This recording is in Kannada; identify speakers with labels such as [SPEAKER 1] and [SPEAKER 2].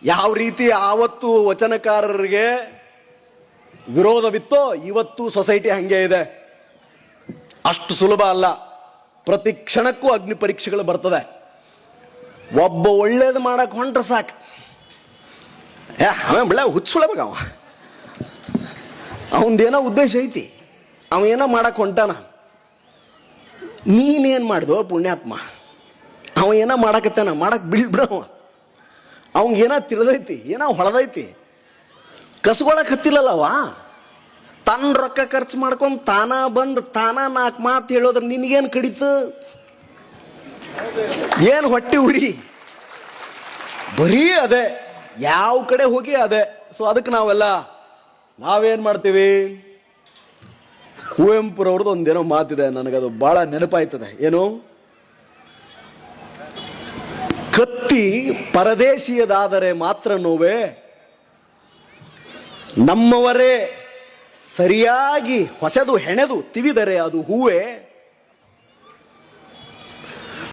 [SPEAKER 1] ಯಾವ ರೀತಿ ಆವತ್ತು ವಚನಕಾರರಿಗೆ ವಿರೋಧವಿತ್ತೋ ಇವತ್ತು ಸೊಸೈಟಿ ಹಂಗೆ ಇದೆ. ಅಷ್ಟು ಸುಲಭ ಅಲ್ಲ. ಪ್ರತಿ ಕ್ಷಣಕ್ಕೂ ಅಗ್ನಿ ಪರೀಕ್ಷೆಗಳು ಬರ್ತದೆ. ಒಬ್ಬ ಒಳ್ಳೇದು ಮಾಡಕ್ ಹೊಂಟ್ರೆ ಸಾಕು, ಅವನ್ ಬೆಳೆ ಹುಚ್ಚುಳಬೇಕ, ಅವಂದೇನೋ ಉದ್ದೇಶ ಐತಿ, ಅವೇನೋ ಮಾಡಕ್ ಹೊಂಟಾನ. ನೀನೇನ್ ಮಾಡಿದೋ ಪುಣ್ಯಾತ್ಮ, ಅವ ಏನೋ ಮಾಡಕತ್ತಾನ, ಮಾಡಕ್ ಬಿಡವ. ಅವಂಗೇನೋ ತಿಳಿದೈತಿ, ಏನೋ ಹೊಳದೈತಿ, ಕಸ್ಕೊಳಕ್ ಹತ್ತಿಲ್ಲಲ್ಲವ. ತನ್ನ ರೊಕ್ಕ ಖರ್ಚು ಮಾಡ್ಕೊಂಡ್ ತಾನ ಬಂದು ತಾನ 4 ಮಾತು ಹೇಳೋದ್ರ ನಿನಗೇನು ಕಡಿತು? ಏನು ಹೊಟ್ಟಿ ಉರಿ? ಬರೀ ಅದೇ, ಯಾವ ಕಡೆ ಹೋಗಿ ಅದೇ. ಸೊ ಅದಕ್ಕೆ ನಾವೇನ್ ಮಾಡ್ತೀವಿ? ಕುವೆಂಪುರವ್ರದ್ದು ಒಂದೇನೋ ಮಾತಿದೆ, ನನಗದು ಬಹಳ ನೆನಪಾಯ್ತದೆ. ಏನು? ಕತ್ತಿ ಪರದೇಶಿಯದಾದರೆ ಮಾತ್ರ ನೋವೇ, ನಮ್ಮವರೇ ಸರಿಯಾಗಿ ಹೊಸೆದು ಹೆಣೆದು ತಿವಿದರೆ ಅದು ಹೂವೇ.